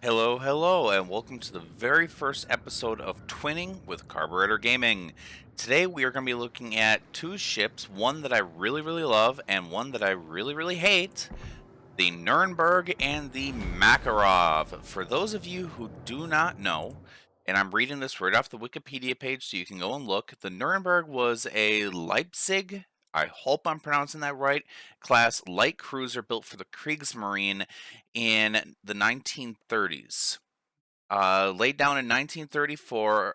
Hello, hello, and welcome to the very first episode of Twinning with Carburetor Gaming. Today we are going to be looking at two ships, one that I really love and one that I really hate, the Nurnberg and the Makarov. For those of you who do not know, and I'm reading this right off the Wikipedia page so you can go and look, the Nurnberg was a Leipzig, I hope I'm pronouncing that right, class light cruiser built for the Kriegsmarine in the 1930s. Laid down in 1934,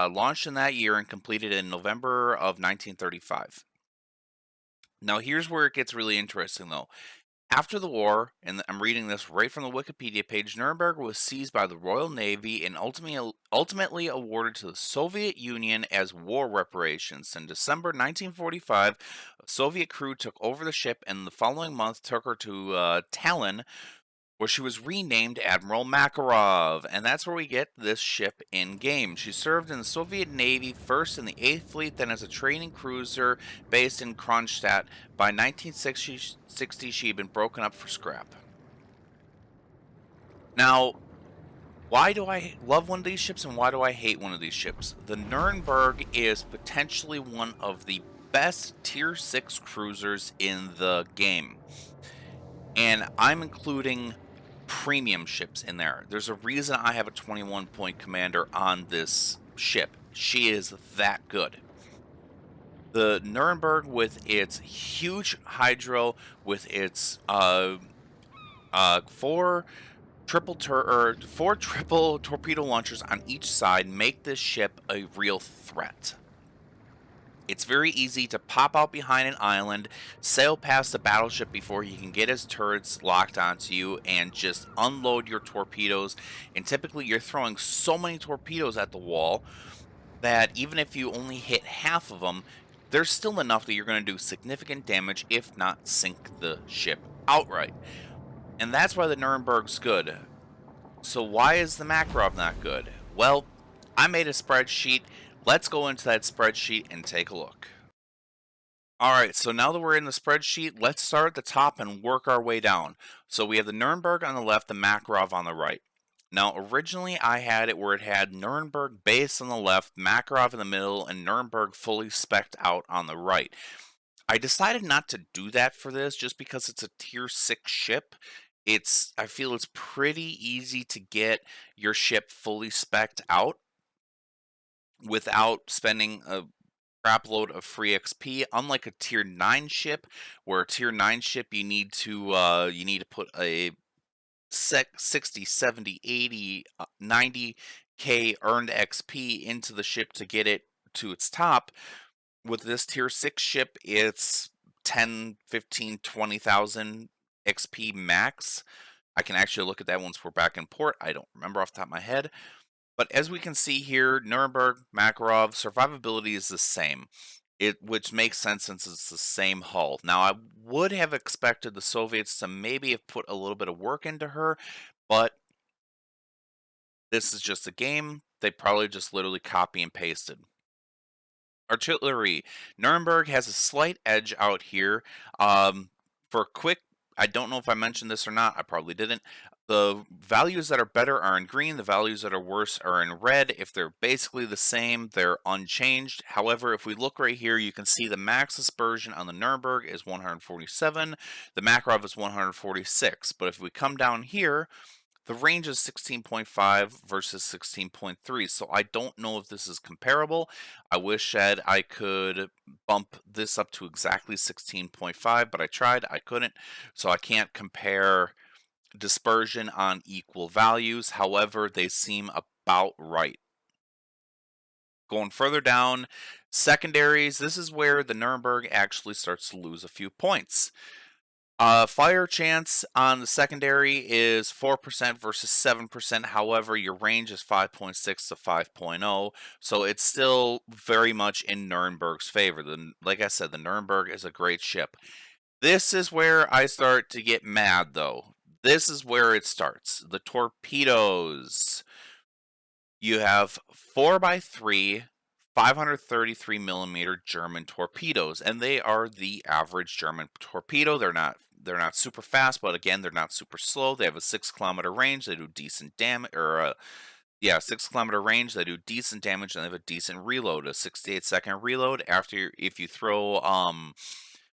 launched in that year and completed in November of 1935. Now, here's where it gets really interesting, though. After the war, and I'm reading this right from the Wikipedia page, Nuremberg was seized by the Royal Navy and ultimately awarded to the Soviet Union as war reparations. In December 1945, a Soviet crew took over the ship and the following month took her to Tallinn, where she was renamed Admiral Makarov, and that's where we get this ship in game. She served in the Soviet Navy, first in the 8th Fleet, then as a training cruiser based in Kronstadt. By 1960, she had been broken up for scrap. Now, why do I love one of these ships and why do I hate one of these ships? The Nurnberg is potentially one of the best Tier 6 cruisers in the game, and I'm including premium ships in there. There's a reason I have a 21 point commander on this ship. She is that good. The Nuremberg, with its huge hydro, with its four triple torpedo launchers on each side, make this ship a real threat. It's very easy to pop out behind an island, sail past the battleship before he can get his turrets locked onto you, and just unload your torpedoes. And typically you're throwing so many torpedoes at the wall that even if you only hit half of them, there's still enough that you're going to do significant damage, if not sink the ship outright. And that's why the Nuremberg's good. So why is the Makarov not good? Well, I made a spreadsheet. Let's go into that spreadsheet and take a look. Alright, so now that we're in the spreadsheet, let's start at the top and work our way down. So we have the Nuremberg on the left, the Makarov on the right. Now, originally I had it where it had Nuremberg base on the left, Makarov in the middle, and Nuremberg fully spec'd out on the right. I decided not to do that for this just because it's a tier 6 ship. I feel it's pretty easy to get your ship fully spec'd out without spending a crap load of free XP, unlike a tier 9 ship, where a tier 9 ship you need to put a 60, 70, 80, 90k earned XP into the ship to get it to its top. With this tier 6 ship, it's 10, 15, 20,000 XP max. I can actually look at that once we're back in port. I don't remember off the top of my head. But as we can see here, Nuremberg, Makarov, survivability is the same, which makes sense since it's the same hull. Now, I would have expected the Soviets to maybe have put a little bit of work into her, but this is just a game. They probably just literally copy and pasted. Artillery. Nuremberg has a slight edge out here. For quick, I don't know if I mentioned this or not. I probably didn't. The values that are better are in green. The values that are worse are in red. If they're basically the same, they're unchanged. However, if we look right here, you can see the max dispersion on the Nuremberg is 147. The Makarov is 146. But if we come down here, the range is 16.5 versus 16.3, so I don't know if this is comparable. I wish that I could bump this up to exactly 16.5, but I tried, I couldn't, so I can't compare dispersion on equal values. However, they seem about right. Going further down, secondaries, this is where the Nuremberg actually starts to lose a few points. Fire chance on the secondary is 4% versus 7%. However, your range is 5.6 to 5.0, so it's still very much in Nuremberg's favor. Like I said, the Nuremberg is a great ship. This is where I start to get mad, though. This is where it starts. The torpedoes. You have 4x3, 533 millimeter German torpedoes, and they are the average German torpedo. They're not super fast, but again, they're not super slow. They have a 6 kilometer range. They do decent damage, or yeah, 6 kilometer range. They do decent damage, and they have a decent reload, a 68-second reload. After if you throw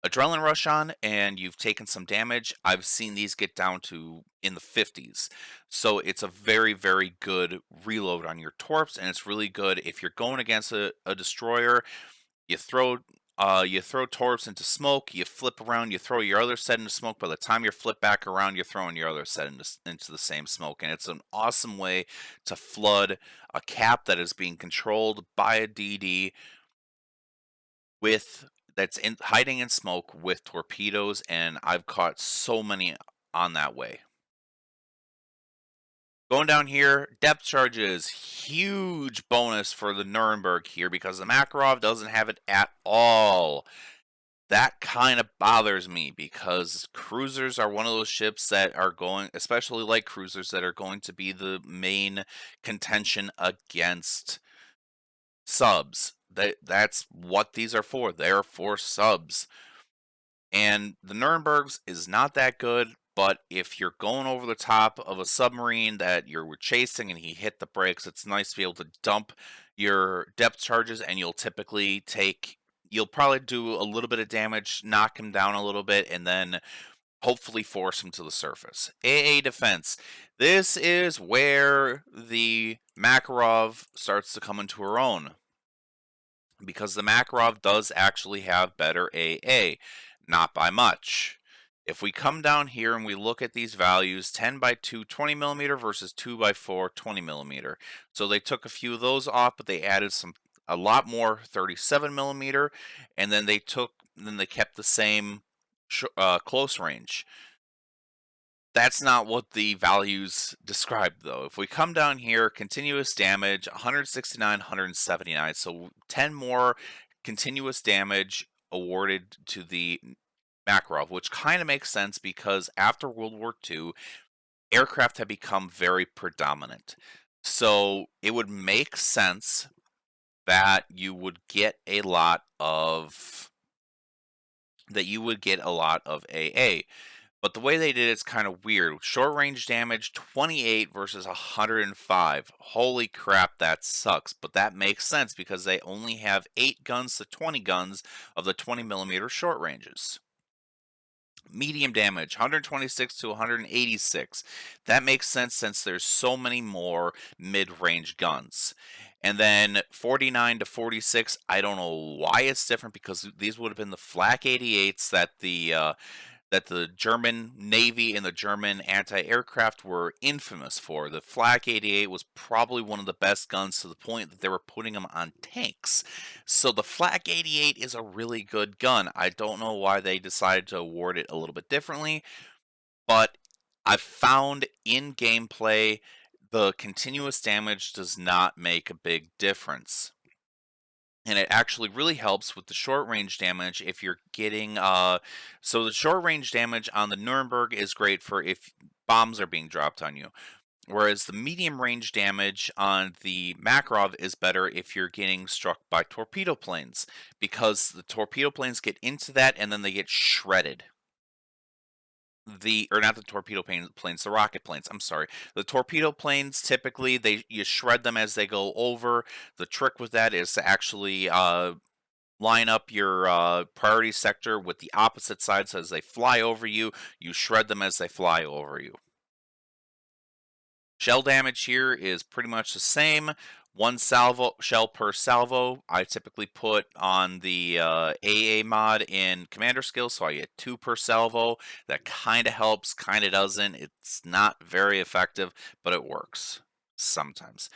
adrenaline rush on and you've taken some damage, I've seen these get down to in the 50s. So it's a very, very good reload on your torps, and it's really good if you're going against a destroyer. You throw torps into smoke, you flip around, you throw your other set into smoke. By the time you flip back around, you're throwing your other set into the same smoke. And it's an awesome way to flood a cap that is being controlled by a DD hiding in smoke with torpedoes, and I've caught so many on that way. Going down here, depth charges, huge bonus for the Nurnberg here because the Makarov doesn't have it at all. That kind of bothers me because cruisers are one of those ships that are going, especially light cruisers, that are going to be the main contention against subs. That's what these are for. They're for subs. And the Nurnbergs is not that good, but if you're going over the top of a submarine that you're chasing and he hit the brakes, it's nice to be able to dump your depth charges, and you'll probably do a little bit of damage, knock him down a little bit, and then hopefully force him to the surface. AA defense. This is where the Makarov starts to come into her own, because the Makarov does actually have better AA. Not by much. If we come down here and we look at these values, 10 by 2 20 millimeter versus 2 by 4 20 millimeter. So they took a few of those off, but they added a lot more 37 millimeter, and then they kept the same close range. That's not what the values describe, though. If we come down here, continuous damage 169, 179, so 10 more continuous damage awarded to the Makarov, which kind of makes sense because after World War II, aircraft had become very predominant. So it would make sense that you would get a lot of AA. But the way they did it's kind of weird. Short range damage 28 versus 105. Holy crap, that sucks. But that makes sense because they only have 8 guns to 20 guns of the 20 millimeter short ranges. Medium damage 126 to 186. That makes sense since there's so many more mid-range guns. And then 49 to 46, I don't know why it's different because these would have been the Flak 88s that the German Navy and the German anti-aircraft were infamous for. The Flak 88 was probably one of the best guns to the point that they were putting them on tanks. So the Flak 88 is a really good gun. I don't know why they decided to award it a little bit differently, but I've found in gameplay the continuous damage does not make a big difference. And it actually really helps with the short range damage if you're getting so the short range damage on the Nuremberg is great for if bombs are being dropped on you, whereas the medium range damage on the Makarov is better if you're getting struck by torpedo planes, because the torpedo planes get into that and then they get shredded. Not the torpedo planes, the rocket planes. I'm sorry. The torpedo planes, typically you shred them as they go over. The trick with that is to actually line up your priority sector with the opposite side, so as they fly over you, you shred them as they fly over you. Shell damage here is pretty much the same. 1 shell per salvo. I typically put on the AA mod in commander skills, so I get 2 per salvo. That kind of helps, kind of doesn't. It's not very effective, but it works sometimes.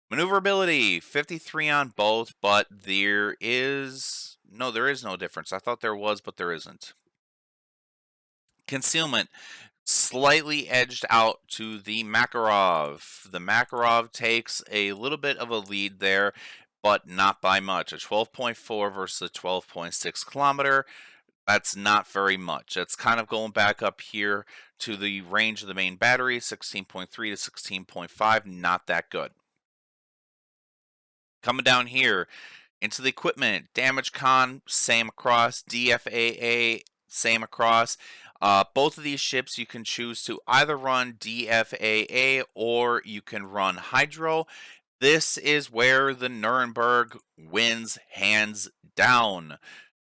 Maneuverability, 53 on both, but there is no difference. I thought there was, but there isn't. Concealment, slightly edged out to the Makarov. The Makarov takes a little bit of a lead there, but not by much. A 12.4 versus a 12.6 kilometer. That's not very much. That's kind of going back up here to the range of the main battery, 16.3 to 16.5. Not that good. Coming down here, Into the equipment, Damage Con, same across, DFAA, same across. Both of these ships you can choose to either run DFAA or you can run Hydro. This is where the Nurnberg wins hands down.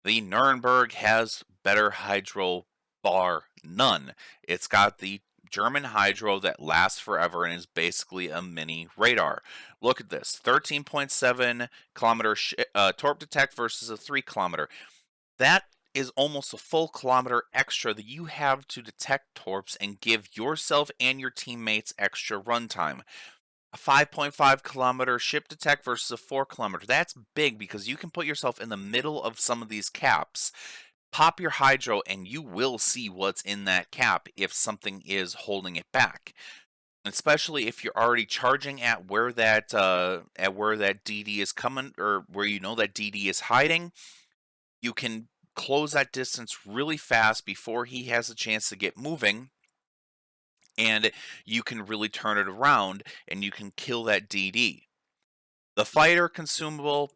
The Nurnberg has better Hydro, bar none. It's got the German Hydro that lasts forever and is basically a mini radar. Look at this, 13.7 kilometer torp detect versus a 3 kilometer. That is almost a full kilometer extra that you have to detect torps and give yourself and your teammates extra runtime. A 5.5 kilometer ship detect versus a 4 kilometer. That's big because you can put yourself in the middle of some of these caps. Pop your Hydro and you will see what's in that cap if something is holding it back. Especially if you're already charging at where that DD is coming, or where you know that DD is hiding, you can close that distance really fast before he has a chance to get moving, and you can really turn it around and you can kill that DD. The fighter consumable,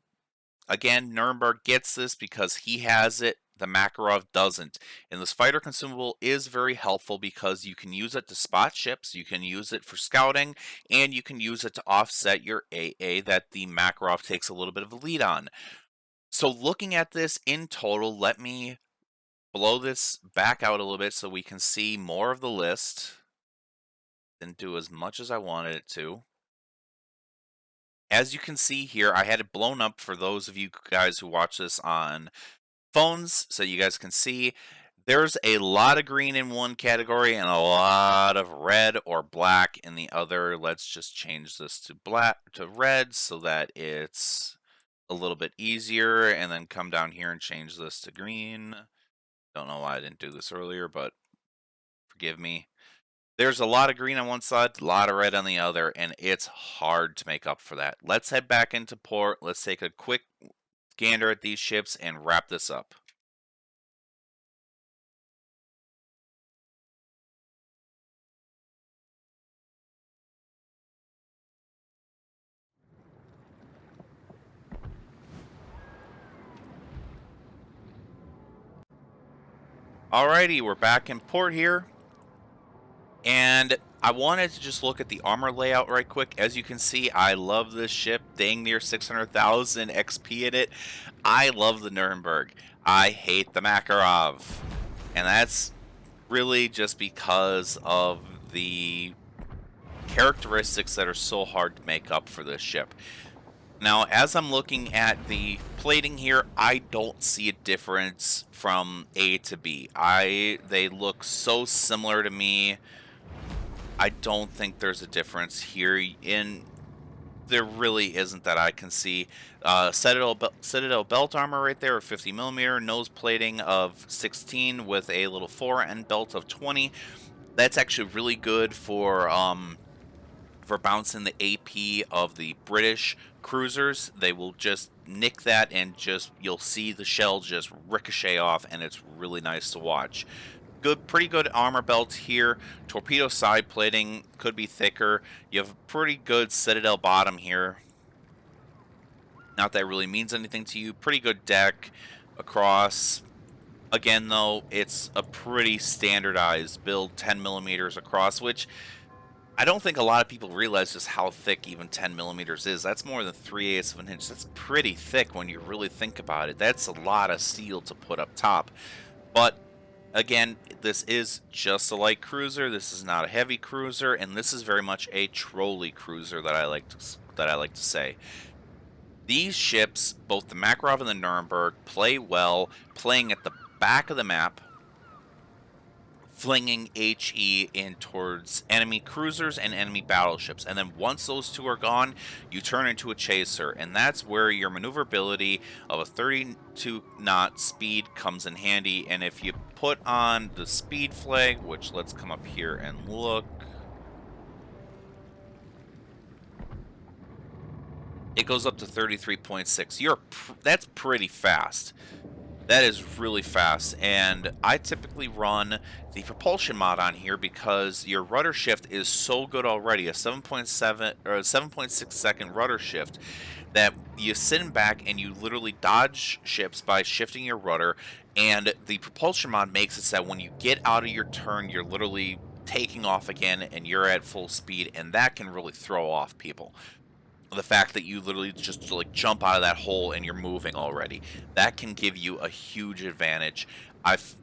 again, Nurnberg gets this because he has it. The Makarov doesn't. And this fighter consumable is very helpful because you can use it to spot ships, you can use it for scouting, and you can use it to offset your AA that the Makarov takes a little bit of a lead on. So looking at this in total, let me blow this back out a little bit so we can see more of the list. Didn't do as much as I wanted it to. As you can see here, I had it blown up for those of you guys who watch this on phones so you guys can see. There's a lot of green in one category and a lot of red or black in the other. Let's just change this to red so that it's a little bit easier, and then come down here and change this to green. Don't know why I didn't do this earlier, but forgive me. There's a lot of green on one side, a lot of red on the other, and it's hard to make up for that. Let's head back into port. Let's take a quick gander at these ships and wrap this up. Alrighty, we're back in port here. And I wanted to just look at the armor layout right quick. As you can see, I love this ship. Dang near 600,000 XP in it. I love the Nuremberg. I hate the Makarov. And that's really just because of the characteristics that are so hard to make up for this ship. Now, as I'm looking at the plating here, I don't see a difference from A to B. They look so similar to me. I don't think there's a difference here. There really isn't that I can see. Citadel belt armor right there of 50 millimeter, nose plating of 16 with a little fore end belt of 20. That's actually really good for bouncing the AP of the British cruisers. They will just nick that and you'll see the shell just ricochet off, and it's really nice to watch. Pretty good armor belt here. Torpedo side plating could be thicker. You have a pretty good Citadel bottom here. Not that it really means anything to you. Pretty good deck across. Again, though, it's a pretty standardized build, 10 millimeters across, which I don't think a lot of people realize just how thick even 10 millimeters is. That's more than 3/8 of an inch. That's pretty thick when you really think about it. That's a lot of steel to put up top. But again, this is just a light cruiser. This is not a heavy cruiser, and this is very much a trolley cruiser that I like to say. These ships, both the Makarov and the Nuremberg, play well, playing at the back of the map, flinging HE in towards enemy cruisers and enemy battleships. And then once those two are gone, you turn into a chaser. And that's where your maneuverability of a 32 knot speed comes in handy. And if you put on the speed flag, which let's come up here and look. It goes up to 33.6. That's pretty fast. That is really fast, and I typically run the propulsion mod on here because your rudder shift is so good already. A 7.7 or a 7.6 second rudder shift that you sit back and you literally dodge ships by shifting your rudder, and the propulsion mod makes it so that when you get out of your turn, you're literally taking off again and you're at full speed, and that can really throw off people. The fact that you literally just like jump out of that hole and you're moving already, that can give you a huge advantage. I've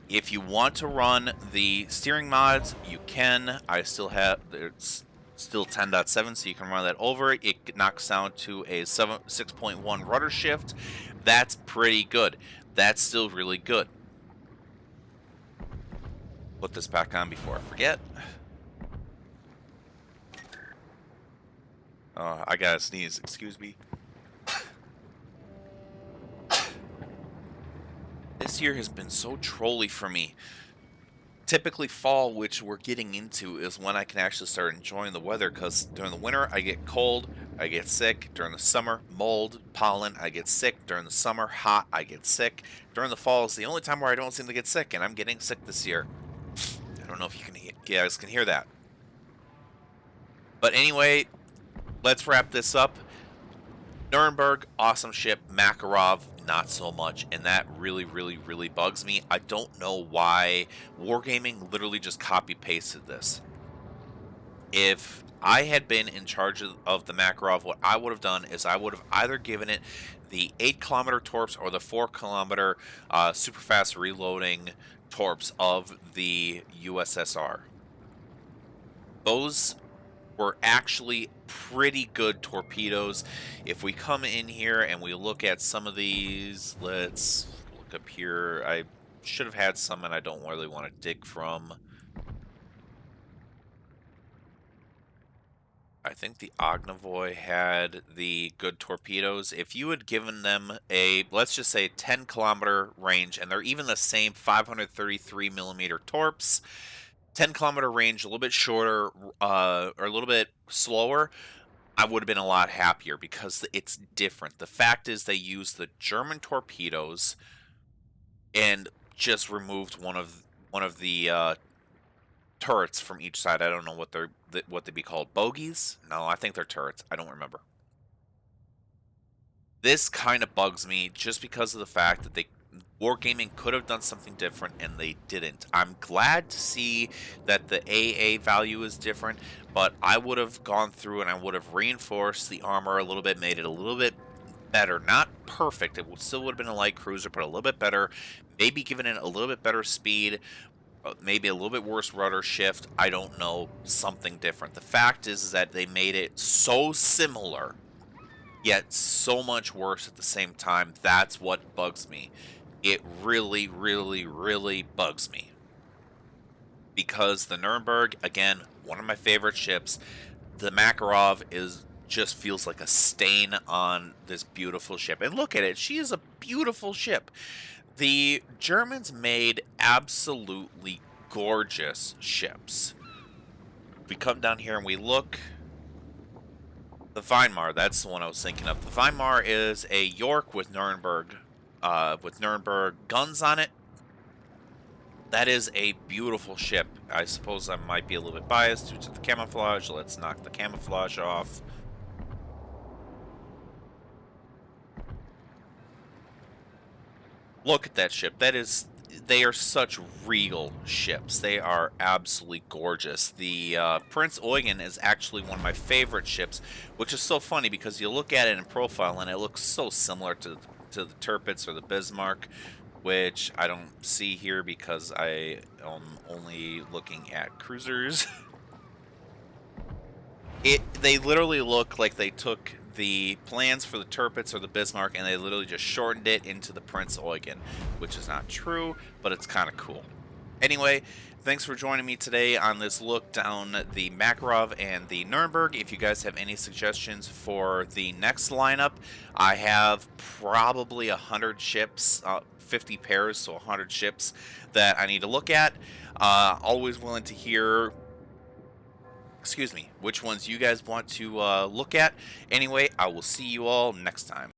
If you want to run the steering mods, you can. I still have, it's still 10.7, so you can run that over. It knocks down to a 6.1 rudder shift. That's pretty good. That's still really good. Put this back on before I forget. I gotta sneeze, excuse me. This year has been so trolly for me. Typically fall, which we're getting into, is when I can actually start enjoying the weather, because during the winter I get cold, I get sick. During the summer, mold, pollen, I get sick. During the summer, hot, I get sick. During the fall is the only time where I don't seem to get sick, and I'm getting sick this year. I don't know if you guys can hear that. But anyway, let's wrap this up. Nurnberg, awesome ship. Makarov, not so much, and that really, really, really bugs me. I don't know why Wargaming literally just copy-pasted this. If I had been in charge of the Makarov, what I would have done is I would have either given it the 8-kilometer torps or the 4-kilometer super fast reloading torps of the USSR. Those were actually pretty good torpedoes. If we come in here and we look at some of these, let's look up here. I should have had some and I don't really want to dig from. I think the Ognavoy had the good torpedoes. If you had given them a, let's just say 10-kilometer range, and they're even the same 533 millimeter torps, 10-kilometer range, a little bit shorter, or a little bit slower, I would have been a lot happier because it's different. The fact is they used the German torpedoes and just removed one of the turrets from each side. I don't know what they'd be called. Bogies? No, I think they're turrets. I don't remember. This kind of bugs me just because of the fact that Wargaming could have done something different and they didn't. I'm glad to see that the AA value is different, but I would have gone through and I would have reinforced the armor a little bit, made it a little bit better. Not perfect. It still would have been a light cruiser, but a little bit better. Maybe given it a little bit better speed, maybe a little bit worse rudder shift. I don't know. Something different. The fact is that they made it so similar, yet so much worse at the same time. That's what bugs me. It really, really, really bugs me. Because the Nurnberg, again, one of my favorite ships, the Makarov just feels like a stain on this beautiful ship. And look at it, she is a beautiful ship. The Germans made absolutely gorgeous ships. We come down here and we look. The Weimar, that's the one I was thinking of. The Weimar is a York with Nurnberg guns on it. That is a beautiful ship. I suppose I might be a little bit biased due to the camouflage. Let's knock the camouflage off. Look at that ship. They are such regal ships. They are absolutely gorgeous. The Prince Eugen is actually one of my favorite ships, which is so funny because you look at it in profile and it looks so similar to the Tirpitz or the Bismarck, which I don't see here because I am only looking at cruisers. They literally look like they took the plans for the Tirpitz or the Bismarck and they literally just shortened it into the Prince Eugen, which is not true, but it's kind of cool. Anyway, thanks for joining me today on this look down the Makarov and the Nurnberg. If you guys have any suggestions for the next lineup, I have probably 100 ships, 50 pairs, so 100 ships that I need to look at. Always willing to hear which ones you guys want to look at. Anyway, I will see you all next time.